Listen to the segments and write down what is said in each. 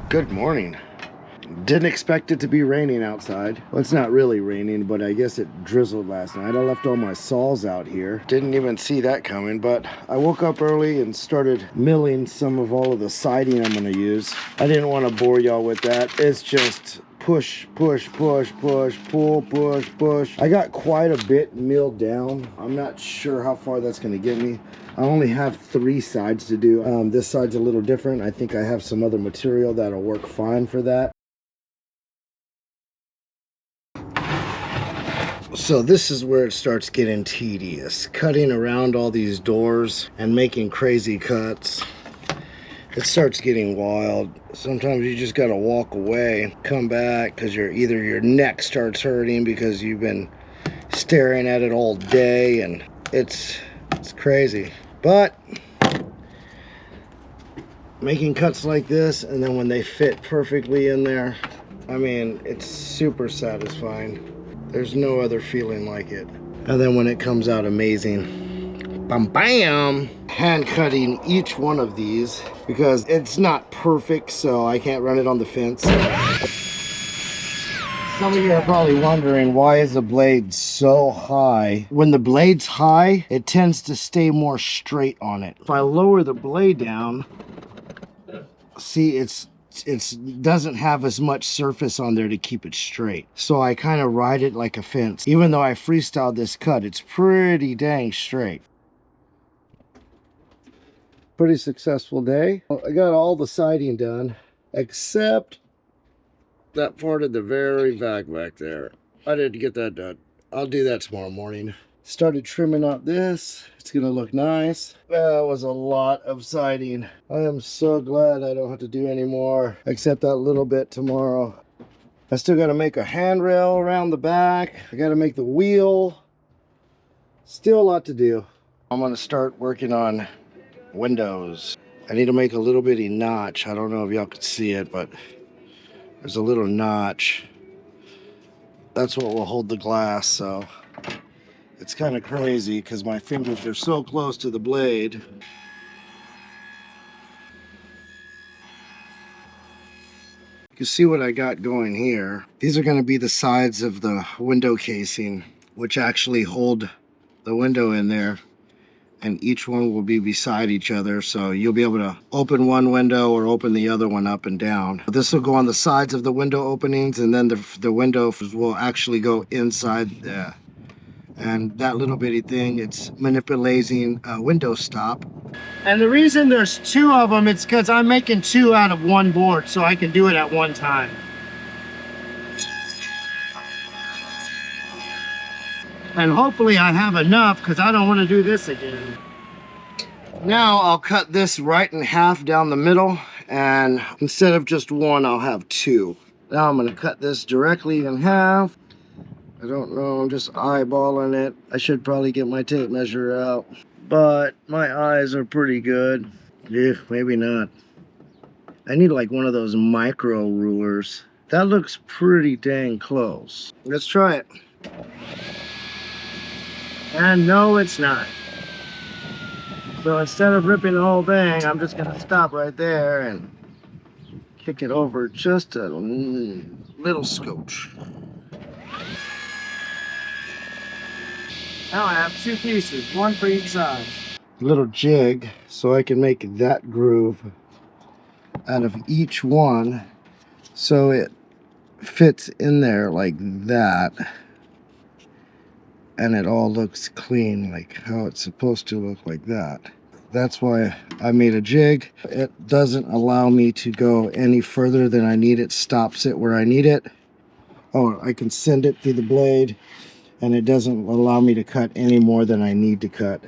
Good morning. Didn't expect it to be raining outside. Well, it's not really raining, but I guess it drizzled last night. I left all my saws out here. Didn't even see that coming, but I woke up early and started milling some of all of the siding I'm gonna use. I didn't want to bore y'all with that. It's just push, push, push, push, pull, push, push. I got quite a bit milled down. I'm not sure how far that's gonna get me. I only have 3 sides to do. This side's a little different. I think I have some other material that'll work fine for that. So this is where it starts getting tedious. Cutting around all these doors and making crazy cuts. It starts getting wild. Sometimes you just gotta walk away, come back, because either your neck starts hurting because you've been staring at it all day, and it's crazy. But making cuts like this, and then when they fit perfectly in there, I mean, it's super satisfying. There's no other feeling like it. And then when it comes out amazing, bam bam, hand cutting each one of these because it's not perfect, so I can't run it on the fence. Some of you are probably wondering, why is the blade so high? When the blade's high, it tends to stay more straight on it. If I lower the blade down, see, it doesn't have as much surface on there to keep it straight. So I kind of ride it like a fence. Even though I freestyled this cut, it's pretty dang straight. Pretty successful day. I got all the siding done, except that part at the very back there. I didn't get that done. I'll do that tomorrow morning. Started trimming up this. It's gonna look nice. That was a lot of siding. I am so glad I don't have to do any more, except that little bit tomorrow. I still gotta make a handrail around the back. I gotta make the wheel. Still a lot to do. I'm gonna start working on windows. I need to make a little bitty notch. I don't know if y'all could see it, but there's a little notch. That's what will hold the glass, so it's kind of crazy because my fingers are so close to the blade. You can see what I got going here. These are going to be the sides of the window casing, which actually hold the window in there. And each one will be beside each other, so you'll be able to open one window or open the other one up and down. This will go on the sides of the window openings, and then the window will actually go inside there. And that little bitty thing, it's manipulating a window stop. And the reason there's 2 of them, it's because I'm making 2 out of 1 board, so I can do it at one time. And hopefully I have enough, because I don't want to do this again. Now I'll cut this right in half down the middle, and instead of just 1, I'll have 2. Now I'm going to cut this directly in half. I don't know, I'm just eyeballing it. I should probably get my tape measure out, but my eyes are pretty good. Yeah, maybe not. I need like one of those micro rulers. That looks pretty dang close. Let's try it. And no, it's not. So instead of ripping the whole thing, I'm just gonna stop right there and kick it over just a little scotch. Now I have 2 pieces, 1 for each side. Little jig so I can make that groove out of each one so it fits in there like that. And it all looks clean, like how it's supposed to look, like that. That's why I made a jig. It doesn't allow me to go any further than I need. It stops it where I need it. Oh, I can send it through the blade, and it doesn't allow me to cut any more than I need to cut.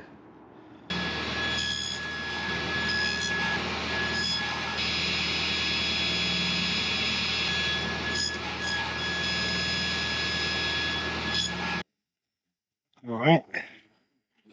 All right,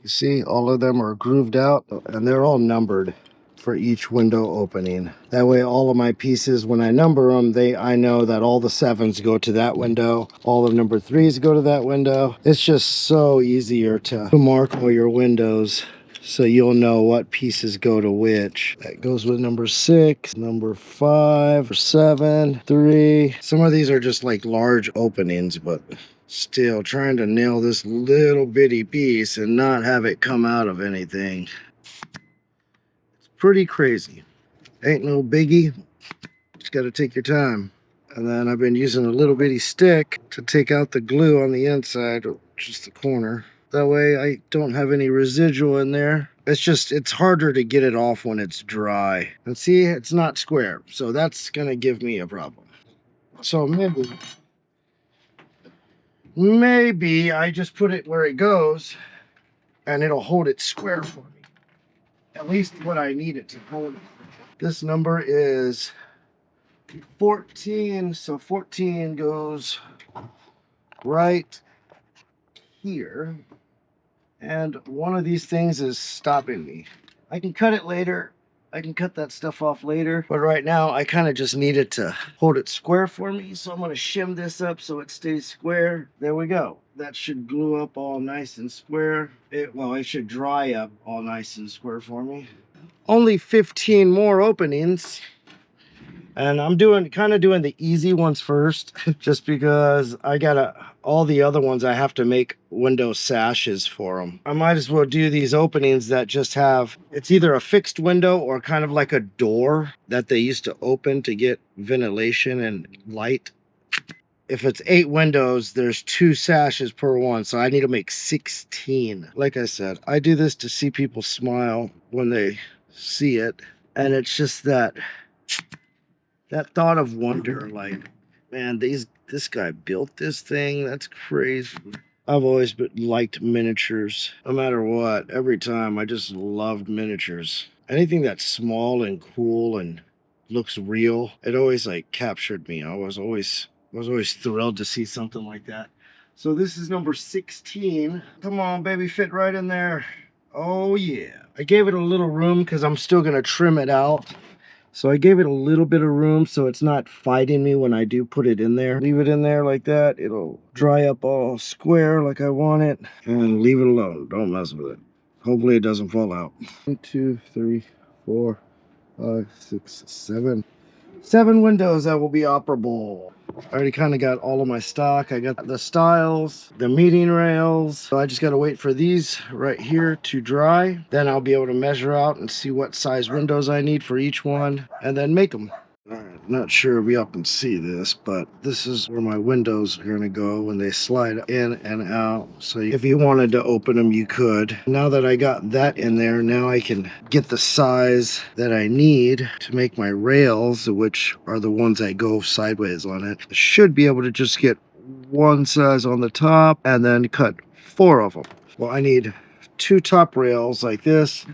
you see all of them are grooved out, and they're all numbered for each window opening. That way all of my pieces, when I number them, I know that all the 7s go to that window, all the number 3s go to that window. It's just so easier to mark all your windows so you'll know what pieces go to which. That goes with number 6, number 5, 7, 3. Some of these are just like large openings, but still trying to nail this little bitty piece and not have it come out of anything. It's pretty crazy. Ain't no biggie. Just got to take your time. And then I've been using a little bitty stick to take out the glue on the inside, or just the corner. That way I don't have any residual in there. It's harder to get it off when it's dry. And see, it's not square. So that's gonna give me a problem. So maybe I just put it where it goes and it'll hold it square for me. At least what I need it to hold. This number is 14, so 14 goes right here, and one of these things is stopping me. I can cut it later. I can cut that stuff off later, but right now I kind of just need it to hold it square for me, so I'm going to shim this up so it stays square. There we go. That should glue up all nice and square. It should dry up all nice and square for me. Only 15 more openings. And I'm kind of doing the easy ones first, just because all the other ones I have to make window sashes for them. I might as well do these openings that just have, it's either a fixed window or kind of like a door that they used to open to get ventilation and light. If it's 8 windows, there's 2 sashes per one, so I need to make 16. Like I said, I do this to see people smile when they see it, and it's just that thought of wonder, like, man, this guy built this thing. That's crazy. I've always liked miniatures, no matter what. Every time, I just loved miniatures. Anything that's small and cool and looks real, it always like captured me. I was always thrilled to see something like that. So this is number 16. Come on, baby, fit right in there. Oh yeah. I gave it a little room because I'm still gonna trim it out. So I gave it a little bit of room so it's not fighting me when I do put it in there. Leave it in there like that. It'll dry up all square like I want it. And leave it alone. Don't mess with it. Hopefully it doesn't fall out. 1, 2, 3, 4, 5, 6, 7. 7 windows that will be operable. I already kind of got all of my stock. I got the stiles, the meeting rails. So I just got to wait for these right here to dry. Then I'll be able to measure out and see what size windows I need for each one and then make them. All right, not sure if y'all can see this, but this is where my windows are going to go when they slide in and out. So if you wanted to open them, you could. Now that I got that in there, now I can get the size that I need to make my rails, which are the ones that go sideways on it. I should be able to just get one size on the top and then cut 4 of them. Well, I need 2 top rails like this.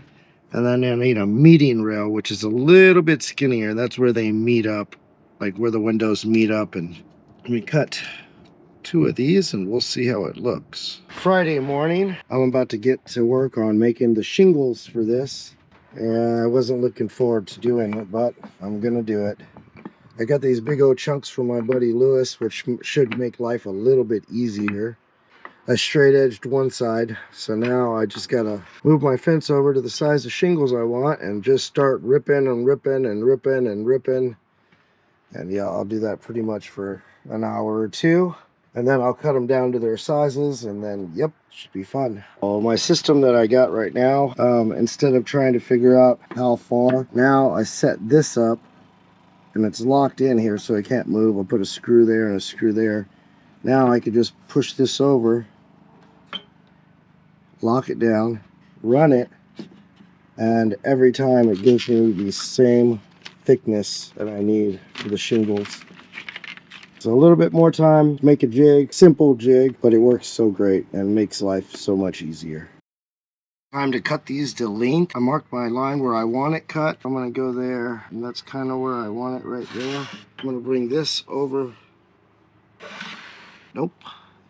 And then I need a meeting rail, which is a little bit skinnier. That's where they meet up, like where the windows meet up. And let me cut 2 of these and we'll see how it looks. Friday morning, I'm about to get to work on making the shingles for this. And I wasn't looking forward to doing it, but I'm gonna do it. I got these big old chunks from my buddy Lewis, which should make life a little bit easier. I straight edged one side, so now I just gotta move my fence over to the size of shingles I want and just start ripping and ripping and ripping and ripping. And yeah, I'll do that pretty much for an hour or 2, and then I'll cut them down to their sizes, and then yep, should be fun. Well, my system that I got right now, instead of trying to figure out how far, now I set this up and it's locked in here so I can't move. I'll put a screw there and a screw there. Now I can just push this over, lock it down, run it, and every time it gives me the same thickness that I need for the shingles. So a little bit more time, make a jig, simple jig, but it works so great and makes life so much easier. Time to cut these to length. I marked my line where I want it cut. I'm gonna go there, and that's kind of where I want it right there. I'm gonna bring this over. Nope,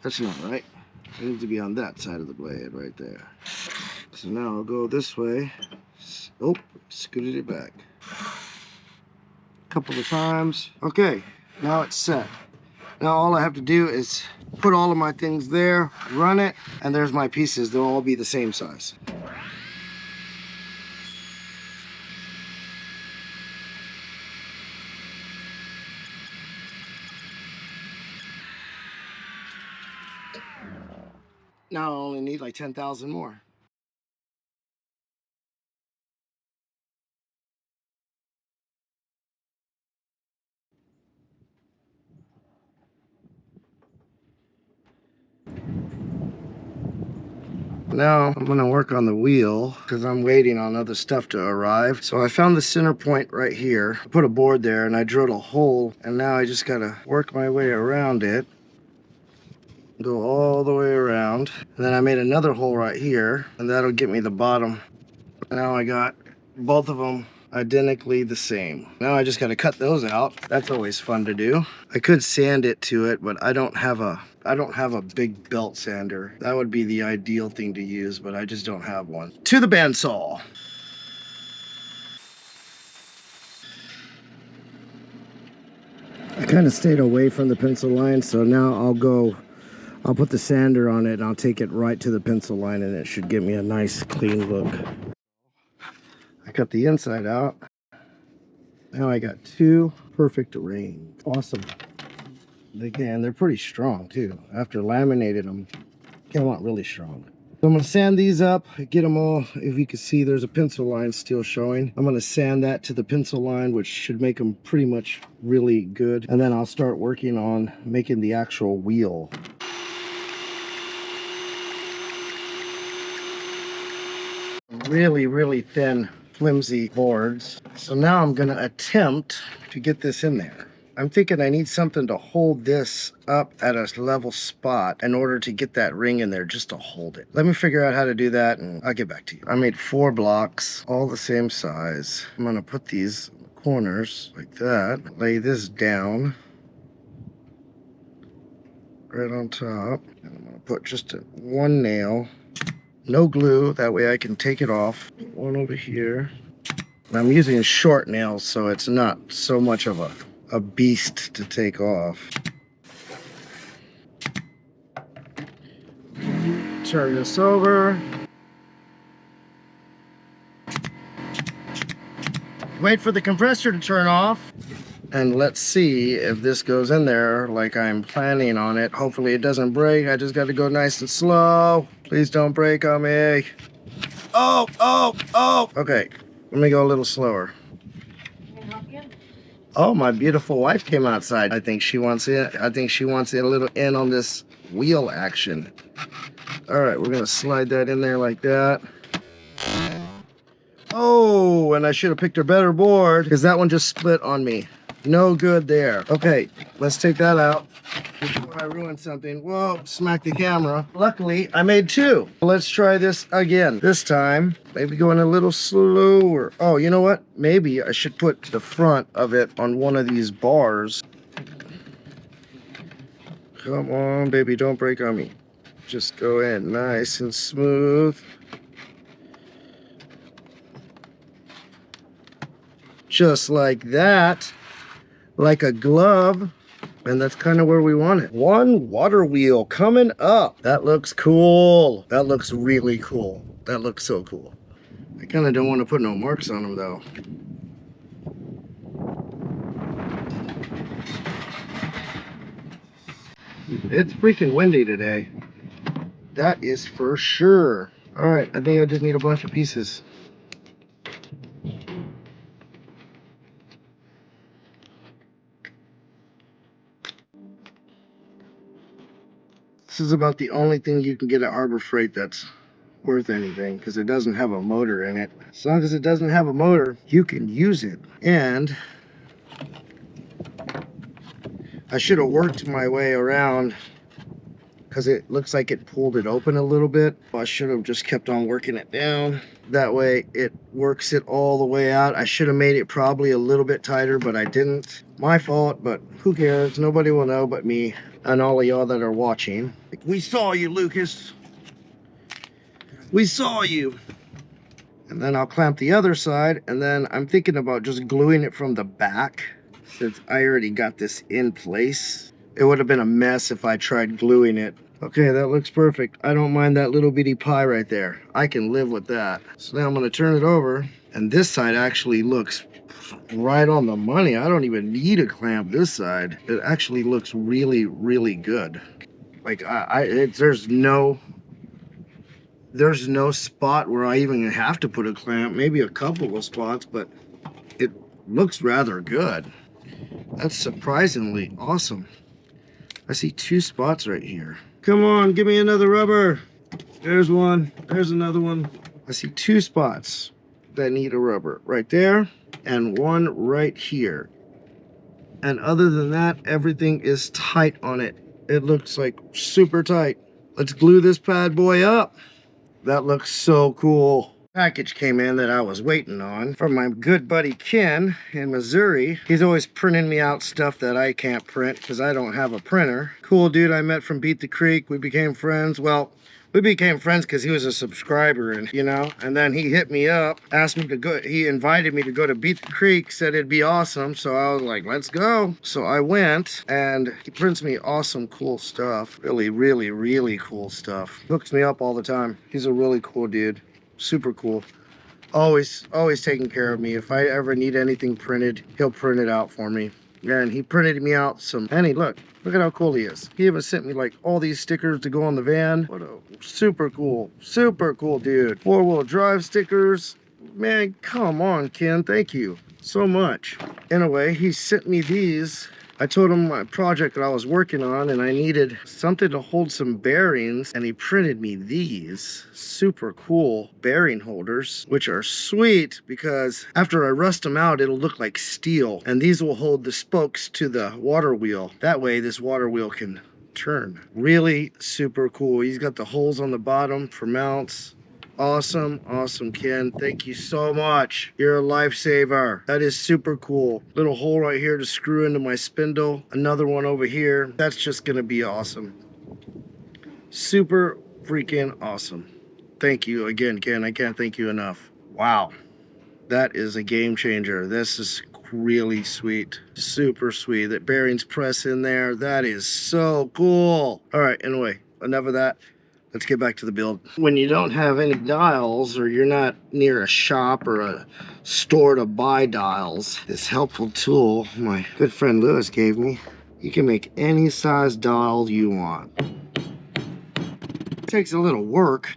that's not right. It needs to be on that side of the blade right there. So now I'll go this way. Oh, scooted it back. A couple of times. Okay, now it's set. Now all I have to do is put all of my things there, run it, and there's my pieces. They'll all be the same size. Now I only need like 10,000 more. Now I'm gonna work on the wheel because I'm waiting on other stuff to arrive. So I found the center point right here. I put a board there and I drilled a hole, and now I just gotta work my way around it. Go all the way around. And then I made another hole right here, and that'll get me the bottom. Now I got both of them identically the same. Now I just gotta cut those out. That's always fun to do. I could sand it to it, but I don't have a big belt sander. That would be the ideal thing to use, but I just don't have one. To the bandsaw. I kind of stayed away from the pencil line, so now I'll put the sander on it and I'll take it right to the pencil line, and it should give me a nice clean look. I cut the inside out. Now I got two perfect rings. Awesome. Again, they're pretty strong too. After laminated them, came out really strong. So I'm gonna sand these up, get them all. If you can see, there's a pencil line still showing. I'm gonna sand that to the pencil line, which should make them pretty much really good. And then I'll start working on making the actual wheel. Really, really thin, flimsy boards. So now I'm gonna attempt to get this in there. I'm thinking I need something to hold this up at a level spot in order to get that ring in there, just to hold it. Let me figure out how to do that and I'll get back to you. I made 4 blocks, all the same size. I'm gonna put these corners like that, lay this down right on top. And I'm gonna put just one nail, no glue, that way I can take it off. One over here. And I'm using short nails, so it's not so much of a beast to take off. Turn this over. Wait for the compressor to turn off. And let's see if this goes in there like I'm planning on it. Hopefully it doesn't break. I just got to go nice and slow. Please don't break on me. Oh, oh, oh. Okay, let me go a little slower. Oh, my beautiful wife came outside. I think she wants it. I think she wants a little in on this wheel action. All right, we're gonna slide that in there like that. Oh, and I should have picked a better board because that one just split on me. No good there. Okay, let's take that out before I ruin something. Whoa, smack the camera. Luckily, I made 2. Let's try this again. This time, maybe going a little slower. Oh, you know what? Maybe I should put the front of it on one of these bars. Come on, baby, don't break on me. Just go in nice and smooth. Just like that. Like a glove. And that's kind of where we want it. One water wheel coming up. That looks cool. That looks really cool. That looks so cool. I kind of don't want to put no marks on them though. It's freaking windy today. That is for sure. All right, I think I just need a bunch of pieces. This is about the only thing you can get at Harbor Freight that's worth anything, because it doesn't have a motor in it. As long as it doesn't have a motor, you can use it. And I should have worked my way around because it looks like it pulled it open a little bit. I should have just kept on working it down. That way it works it all the way out. I should have made it probably a little bit tighter, but I didn't. My fault, but who cares? Nobody will know but me and all of y'all that are watching. We saw you, Lucas. We saw you. And then I'll clamp the other side, and then I'm thinking about just gluing it from the back since I already got this in place. It would have been a mess if I tried gluing it. Okay, that looks perfect. I don't mind that little bitty pie right there. I can live with that. So now I'm gonna turn it over, and this side actually looks right on the money. I don't even need a clamp this side. It actually looks really, really good. Like there's no There's no spot where I even have to put a clamp. Maybe a couple of spots, but it looks rather good. That's surprisingly awesome. I see 2 spots right here. Come on, give me another rubber. There's one, there's another one. I see 2 spots that need a rubber right there and one right here. And other than that, everything is tight on it. It looks like super tight. Let's glue this bad boy up. That looks so cool. Package came in that I was waiting on from my good buddy Ken in Missouri. He's always printing me out stuff that I can't print because I don't have a printer. Cool dude I met from Beat the Creek. We became friends. Well, we became friends because he was a subscriber, and and then he hit me up, asked me to go. He invited me to go to Beat the Creek, said it'd be awesome. So I was like, let's go. So I went, and he prints me awesome, cool stuff. Really, really, really cool stuff. Hooks me up all the time. He's a really cool dude. Super cool. Always taking care of me. If I ever need anything printed, he'll print it out for me. And he printed me out some. And look at how cool he is. He even sent me like all these stickers to go on the van. What a super cool dude. 4-wheel drive stickers. Man, come on, Ken. Thank you so much. Anyway, he sent me these. I told him my project that I was working on and I needed something to hold some bearings, and he printed me these super cool bearing holders, which are sweet because after I rust them out, it'll look like steel, and these will hold the spokes to the water wheel. That way this water wheel can turn. Really super cool. He's got the holes on the bottom for mounts. Awesome, Ken. Thank you so much. You're a lifesaver. That is super cool. Little hole right here to screw into my spindle. Another one over here. That's just gonna be awesome. Super freaking awesome. Thank you again, Ken. I can't thank you enough. Wow. That is a game changer. This is really sweet. Super sweet. That bearings press in there. That is so cool. All right, anyway, enough of that. Let's get back to the build. When you don't have any dials, or you're not near a shop or a store to buy dials, this helpful tool my good friend Lewis gave me, you can make any size dial you want. It takes a little work,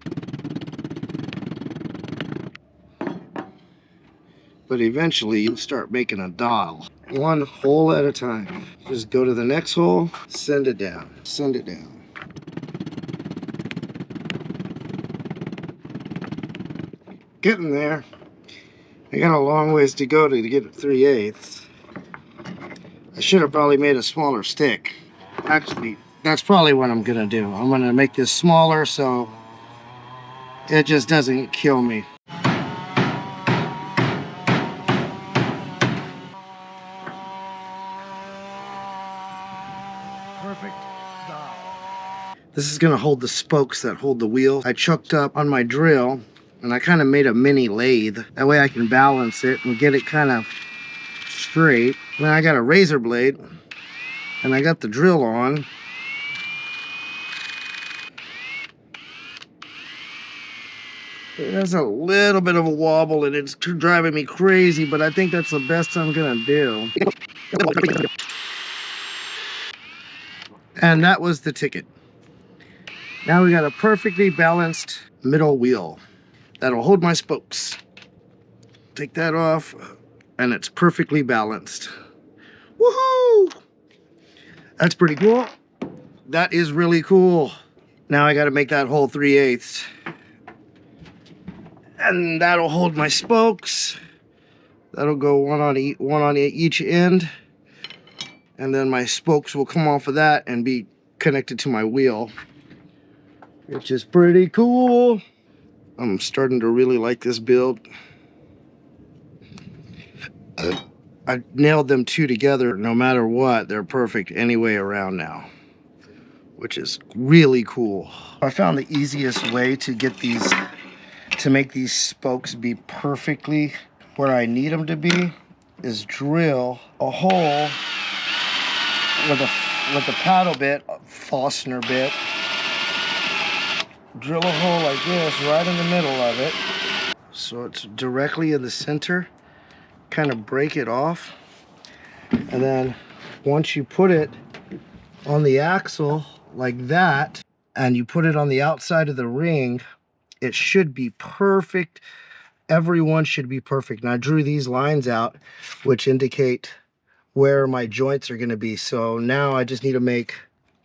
but eventually you'll start making a dial. One hole at a time. Just go to the next hole, send it down, send it down. Getting there. I got a long ways to go to get it 3/8. I should have probably made a smaller stick. Actually, that's probably what I'm gonna do. I'm gonna make this smaller so it just doesn't kill me. Perfect dial. This is gonna hold the spokes that hold the wheel. I chucked up on my drill, and I kind of made a mini lathe. That way I can balance it and get it kind of straight. Then I got a razor blade, and I got the drill on. There's a little bit of a wobble, and it's driving me crazy, but I think that's the best I'm gonna do. And that was the ticket. Now we got a perfectly balanced middle wheel that'll hold my spokes. Take that off, and it's perfectly balanced. Woohoo! That's pretty cool. That is really cool. Now I gotta make that hole 3/8. And that'll hold my spokes. That'll go one on each end. And then my spokes will come off of that and be connected to my wheel, which is pretty cool. I'm starting to really like this build. I nailed them 2 together. No matter what, they're perfect any way around now, which is really cool. I found the easiest way to get these, to make these spokes be perfectly where I need them to be, is drill a hole with a paddle bit, a Fastener bit. Drill a hole like this right in the middle of it, so it's directly in the center. Kind of break it off, and then once you put it on the axle like that, and you put it on the outside of the ring, it should be perfect. Everyone should be perfect. And I drew these lines out, which indicate where my joints are going to be. So now I just need to make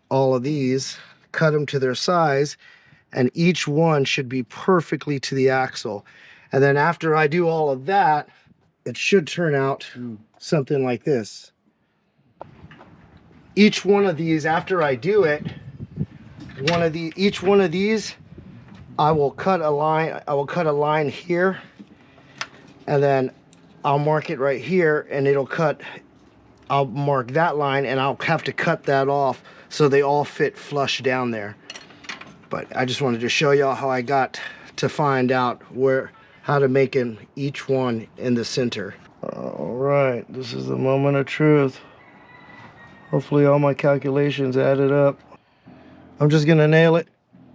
all of these, cut them to their size, and each one should be perfectly to the axle. And then after I do all of that, it should turn out something like this. Each one of these, after I do it, each one of these, I will cut a line here, and then I'll mark it right here, and I'll mark that line, and I'll have to cut that off so they all fit flush down there. But I just wanted to show y'all how I got to find out how to make each one in the center. All right, this is the moment of truth. Hopefully all my calculations added up. I'm just gonna nail it.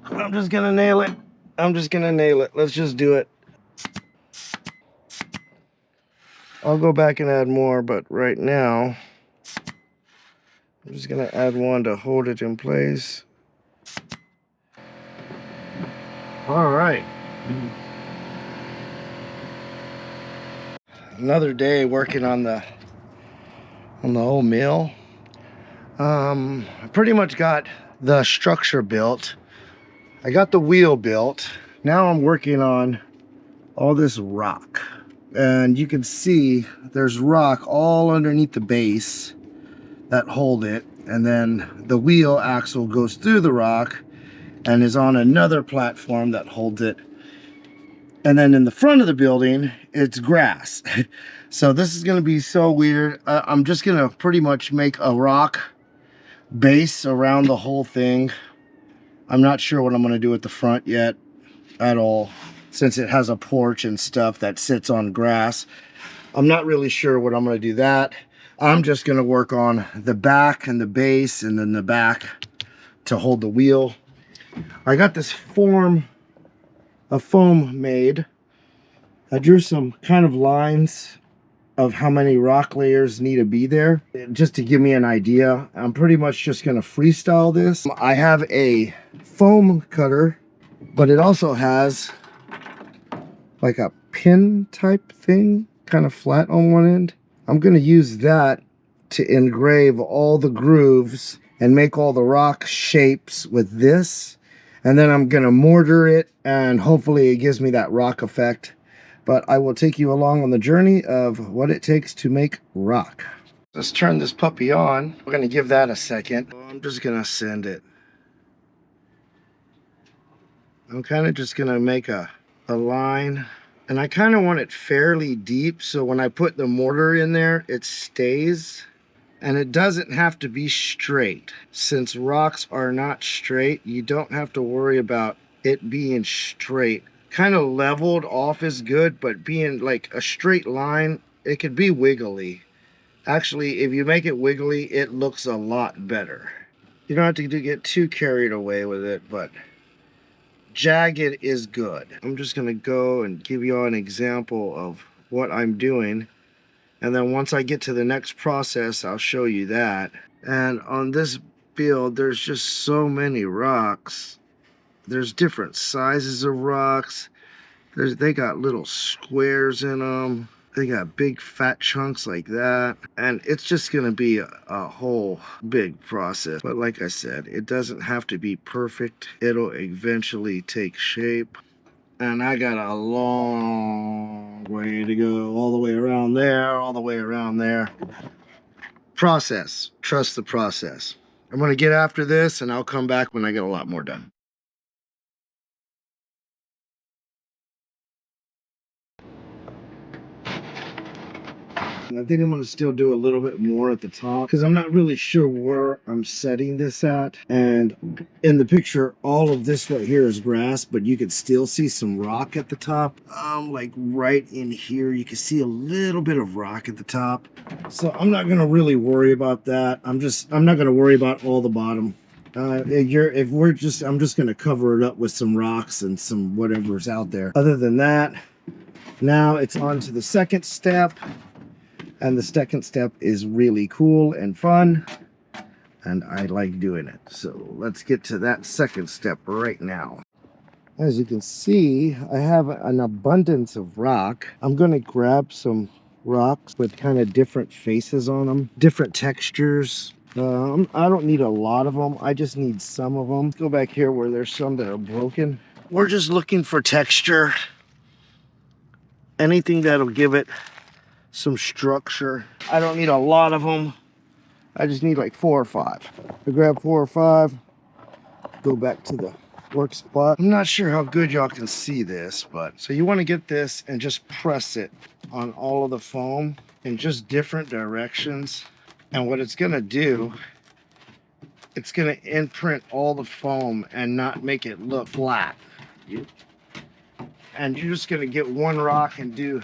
I'm just gonna nail it. I'm just gonna nail it. Let's just do it. I'll go back and add more, but right now, I'm just gonna add one to hold it in place. All right. Another day working on the whole mill. I pretty much got the structure built. I got the wheel built. Now I'm working on all this rock. And you can see there's rock all underneath the base that hold it. And then the wheel axle goes through the rock and is on another platform that holds it. And then in the front of the building, it's grass. So this is going to be so weird. I'm just going to pretty much make a rock base around the whole thing. I'm not sure what I'm going to do at the front yet at all, since it has a porch and stuff that sits on grass. I'm not really sure what I'm going to do that. I'm just going to work on the back and the base, and then the back to hold the wheel. I got this form of foam made. I drew some kind of lines of how many rock layers need to be there, just to give me an idea. I'm pretty much just going to freestyle this. I have a foam cutter, but it also has like a pin type thing, kind of flat on one end. I'm going to use that to engrave all the grooves and make all the rock shapes with this. And then I'm going to mortar it, and hopefully it gives me that rock effect. But I will take you along on the journey of what it takes to make rock. Let's turn this puppy on. We're going to give that a second. I'm just going to send it. I'm kind of just going to make a line. And I kind of want it fairly deep, so when I put the mortar in there, it stays. And it doesn't have to be straight. Since rocks are not straight, you don't have to worry about it being straight. Kind of leveled off is good, but being like a straight line, it could be wiggly. Actually, if you make it wiggly, it looks a lot better. You don't have to get too carried away with it, but jagged is good. I'm just gonna go and give you all an example of what I'm doing. And then once I get to the next process, I'll show you that. And on this build, there's just so many rocks. There's different sizes of rocks. They got little squares in them. They got big fat chunks like that. And it's just gonna be a whole big process. But like I said, it doesn't have to be perfect. It'll eventually take shape. And I got a long way to go, all the way around there, all the way around there. Process. Trust the process. I'm going to get after this, and I'll come back when I get a lot more done. I think I'm going to still do a little bit more at the top because I'm not really sure where I'm setting this at. And in the picture, all of this right here is grass, but you can still see some rock at the top. Like right in here, you can see a little bit of rock at the top. So I'm not going to really worry about that. I'm not going to worry about all the bottom. I'm just going to cover it up with some rocks and some whatever's out there. Other than that, now it's on to the second step. And the second step is really cool and fun, and I like doing it. So let's get to that second step right now. As you can see, I have an abundance of rock. I'm going to grab some rocks with kind of different faces on them, different textures. I don't need a lot of them. I just need some of them. Let's go back here where there's some that are broken. We're just looking for texture. Anything that'll give it some structure. I don't need a lot of them. I just need like 4 or 5. I grab 4 or 5, go back to the work spot. I'm not sure how good y'all can see this, but so you want to get this and just press it on all of the foam in just different directions. And what it's going to do, it's going to imprint all the foam and not make it look flat. And you're just going to get one rock and do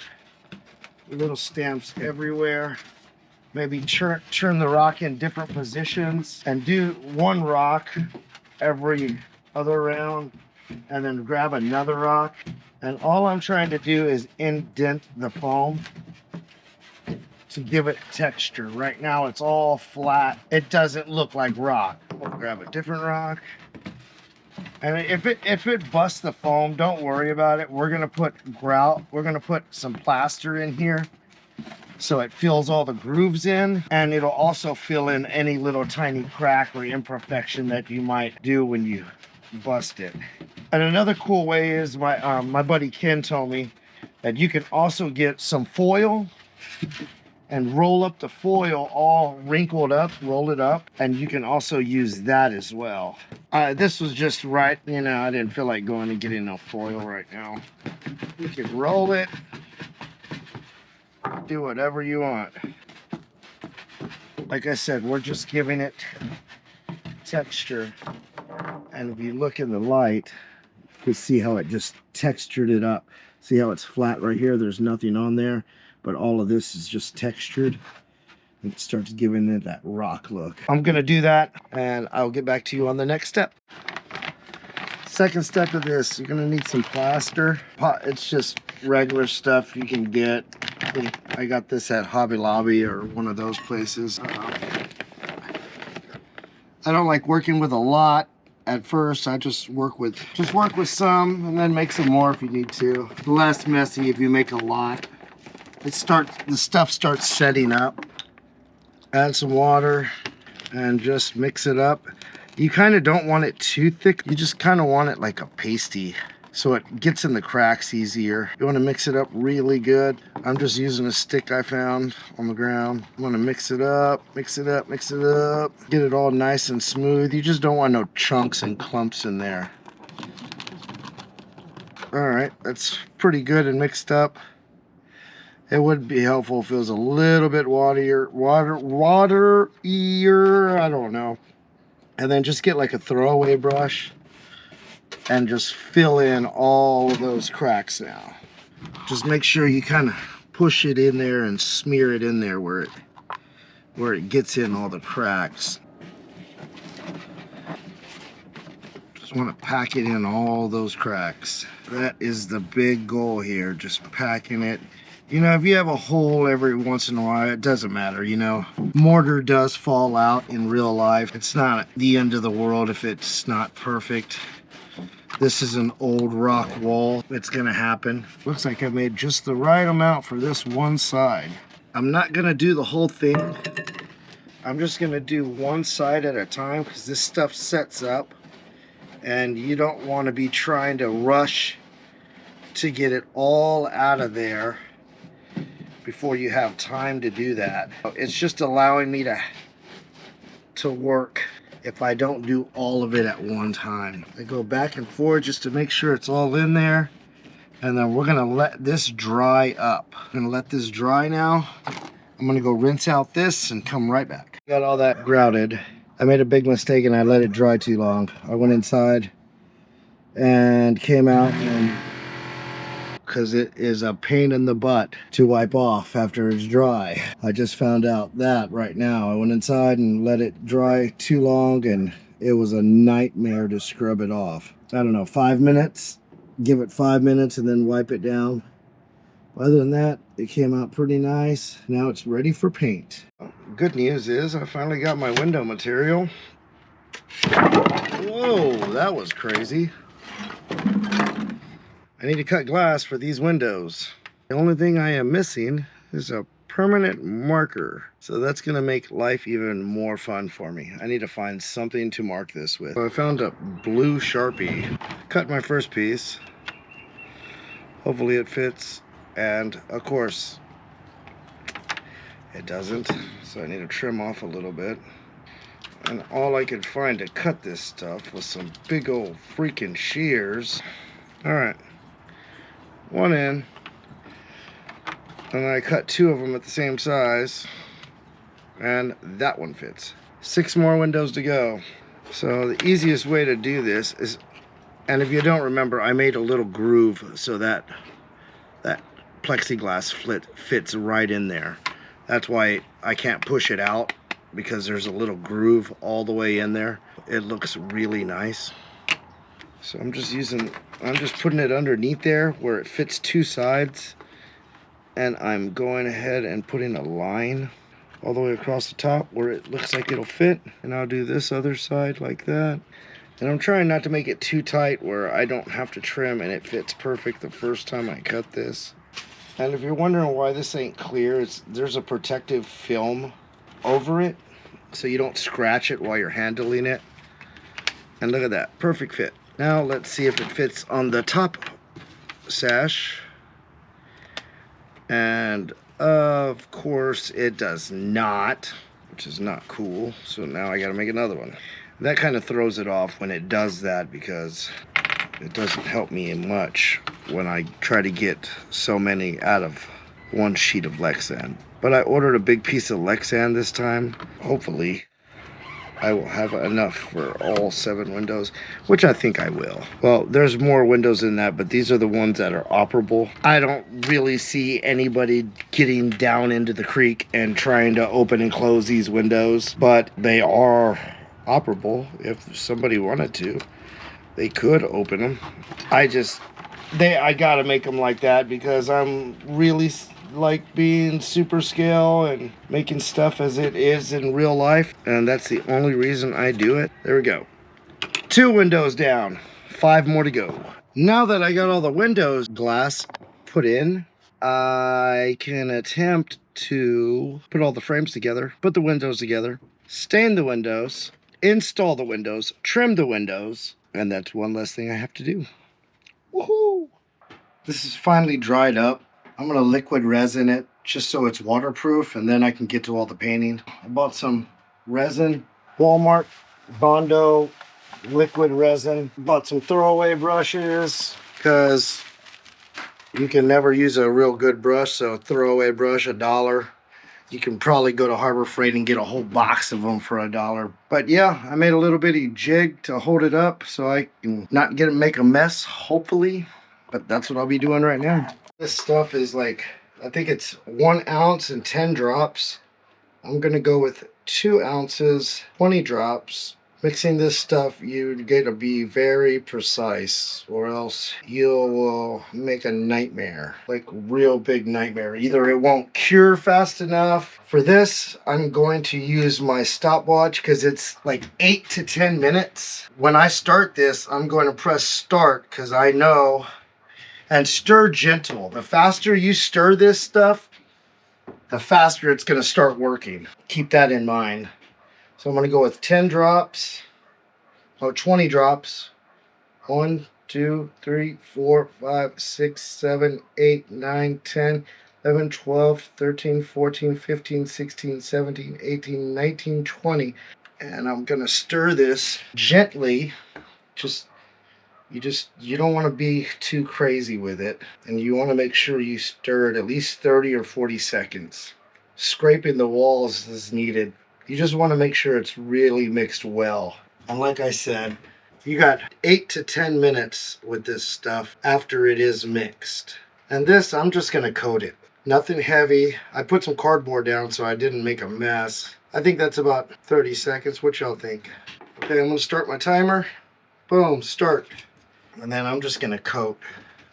little stamps everywhere. Maybe turn the rock in different positions and do one rock every other round, and then grab another rock. And all I'm trying to do is indent the foam to give it texture. Right now it's all flat. It doesn't look like rock. We'll grab a different rock. And if it busts the foam, don't worry about it. We're gonna put grout. We're gonna put some plaster in here so it fills all the grooves in, and it'll also fill in any little tiny crack or imperfection that you might do when you bust it. And another cool way is my buddy Ken told me that you can also get some foil and roll up the foil all wrinkled up, roll it up, and you can also use that as well. This was just right, you know, I didn't feel like going and getting no foil right now. You can roll it, do whatever you want. Like I said, we're just giving it texture. And if you look in the light, you can see how it just textured it up. See how it's flat right here? There's nothing on there, but all of this is just textured. And it starts giving it that rock look. I'm gonna do that, and I'll get back to you on the next step. Second step of this, you're gonna need some plaster. It's just regular stuff you can get. I got this at Hobby Lobby or one of those places. I don't like working with a lot at first. I just work with some and then make some more if you need to. Less messy if you make a lot. The stuff starts setting up. Add some water and just mix it up. You kind of don't want it too thick. You just kind of want it like a pasty, so it gets in the cracks easier. You want to mix it up really good. I'm just using a stick I found on the ground. You want to mix it up, mix it up, mix it up. Get it all nice and smooth. You just don't want no chunks and clumps in there. All right, that's pretty good and mixed up. It would be helpful if it was a little bit waterier, I don't know. And then just get like a throwaway brush and just fill in all of those cracks now. Just make sure you kind of push it in there and smear it in there where it gets in all the cracks. Just want to pack it in all those cracks. That is the big goal here, just packing it. You know, if you have a hole every once in a while, it doesn't matter, you know. Mortar does fall out in real life. It's not the end of the world if it's not perfect. This is an old rock wall. It's gonna happen. Looks like I made just the right amount for this one side. I'm not gonna do the whole thing. I'm just gonna do one side at a time because this stuff sets up and you don't want to be trying to rush to get it all out of there before you have time to do that. It's just allowing me to work if I don't do all of it at one time. I go back and forth just to make sure it's all in there, and then we're gonna let this dry up. I'm gonna let this dry now. I'm gonna go rinse out this and come right back. Got all that grouted. I made a big mistake and I let it dry too long. I went inside and came out, and because it is a pain in the butt to wipe off after it's dry. I just found out that right now. I went inside and let it dry too long, and it was a nightmare to scrub it off. I don't know, 5 minutes, give it 5 minutes and then wipe it down. Other than that, it came out pretty nice. Now it's ready for paint. Good news is I finally got my window material. Whoa, that was crazy. I need to cut glass for these windows. The only thing I am missing is a permanent marker. So that's gonna make life even more fun for me. I need to find something to mark this with. So I found a blue Sharpie. Cut my first piece. Hopefully it fits. And of course, it doesn't. So I need to trim off a little bit. And all I could find to cut this stuff was some big old freaking shears. All right, one in. And I cut 2 of them at the same size. And that one fits. 6 more windows to go. So the easiest way to do this is, and if you don't remember, I made a little groove so that plexiglass fits right in there. That's why I can't push it out, because there's a little groove all the way in there. It looks really nice. So I'm just putting it underneath there where it fits 2 sides, and I'm going ahead and putting a line all the way across the top where it looks like it'll fit. And I'll do this other side like that. And I'm trying not to make it too tight where I don't have to trim and it fits perfect the first time I cut this. And if you're wondering why this ain't clear, there's a protective film over it so you don't scratch it while you're handling it. And look at that, perfect fit. Now let's see if it fits on the top sash. And of course it does not, which is not cool. So now I gotta make another one. That kind of throws it off when it does that, because it doesn't help me much when I try to get so many out of one sheet of Lexan. But I ordered a big piece of Lexan this time. Hopefully I will have enough for all 7 windows, which I think I will. Well, there's more windows in that, but these are the ones that are operable. I don't really see anybody getting down into the creek and trying to open and close these windows, but they are operable. If somebody wanted to, they could open them. I gotta make them like that because I'm really like being super scale and making stuff as it is in real life, and that's the only reason I do it. There we go. 2 windows down, 5 more to go. Now that I got all the windows glass put in, I can attempt to put all the frames together, put the windows together, stain the windows, install the windows, trim the windows, and that's one less thing I have to do. Woohoo! This is finally dried up. I'm gonna liquid resin it just so it's waterproof, and then I can get to all the painting. I bought some resin, Walmart, Bondo, liquid resin. Bought some throwaway brushes because you can never use a real good brush, so throwaway brush, $1. You can probably go to Harbor Freight and get a whole box of them for $1. But yeah, I made a little bitty jig to hold it up so I can not make a mess, hopefully. But that's what I'll be doing right now. This stuff is like, I think it's 1 ounce and 10 drops. I'm gonna go with 2 ounces, 20 drops. Mixing this stuff, you gotta be very precise, or else you'll make a nightmare, like real big nightmare. Either it won't cure fast enough. For this, I'm going to use my stopwatch because it's like 8 to 10 minutes. When I start this, I'm going to press start because I know. And stir gentle. The faster you stir this stuff, the faster it's going to start working. Keep that in mind. So I'm going to go with 10 drops. Oh, 20 drops. 1, 2, 3, 4, 5, 6, 7, 8, 9, 10, 11, 12, 13, 14, 15, 16, 17, 18, 19, 20. And I'm going to stir this gently. You don't want to be too crazy with it, and you want to make sure you stir it at least 30 or 40 seconds. Scraping the walls is needed. You just want to make sure it's really mixed well. And like I said, you got 8 to 10 minutes with this stuff after it is mixed. And this, I'm just going to coat it. Nothing heavy. I put some cardboard down so I didn't make a mess. I think that's about 30 seconds. What y'all think? Okay, I'm going to start my timer. Boom, start. And then I'm just gonna coat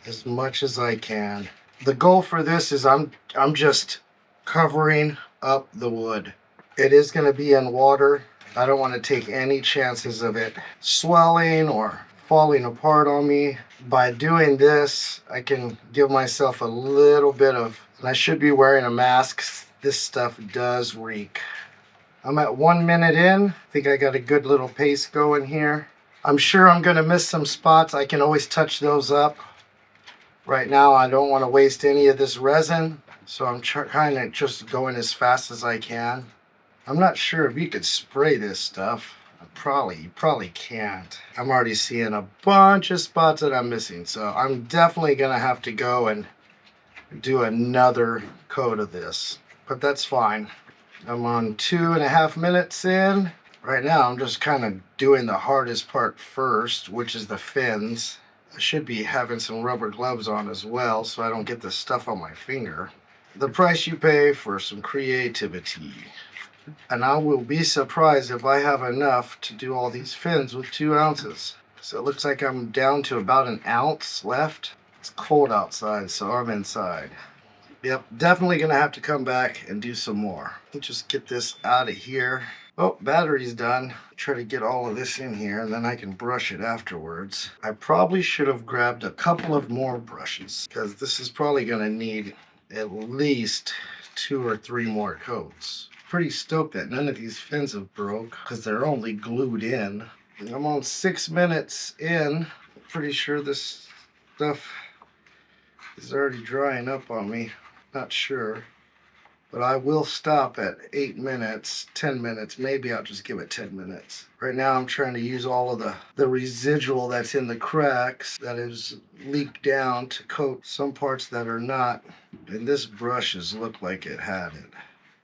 as much as I can. The goal for this is I'm just covering up the wood. It is gonna be in water. I don't want to take any chances of it swelling or falling apart on me. By doing this, I can give myself a little bit of, and I should be wearing a mask. This stuff does reek. I'm at 1 minute in. I think I got a good little pace going here. I'm sure I'm gonna miss some spots. I can always touch those up. Right now, I don't want to waste any of this resin, so I'm kind of just going as fast as I can. I'm not sure if you could spray this stuff. You probably can't. I'm already seeing a bunch of spots that I'm missing, so I'm definitely gonna have to go and do another coat of this, but that's fine. I'm on 2.5 minutes in. Right now, I'm just kind of doing the hardest part first, which is the fins. I should be having some rubber gloves on as well, so I don't get this stuff on my finger. The price you pay for some creativity. And I will be surprised if I have enough to do all these fins with 2 ounces. So it looks like I'm down to about 1 ounce left. It's cold outside, so I'm inside. Yep, definitely gonna have to come back and do some more. Let's just get this out of here. Oh, battery's done. Try to get all of this in here, and then I can brush it afterwards. I probably should have grabbed a couple of more brushes, because this is probably gonna need at least 2 or 3 more coats. Pretty stoked that none of these fins have broke, because they're only glued in. I'm on 6 minutes in. Pretty sure this stuff is already drying up on me. Not sure. But I will stop at 8 minutes, 10 minutes. Maybe I'll just give it 10 minutes. Right now I'm trying to use all of the residual that's in the cracks that is leaked down to coat some parts that are not. And this brushes look like it had it.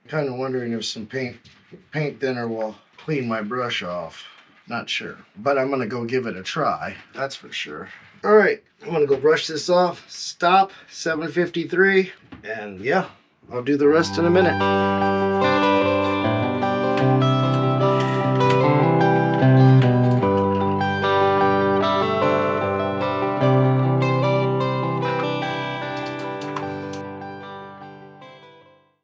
I'm kind of wondering if some paint thinner will clean my brush off. Not sure. But I'm going to go give it a try. That's for sure. All right. I'm going to go brush this off. Stop. 7:53. And yeah. I'll do the rest in a minute.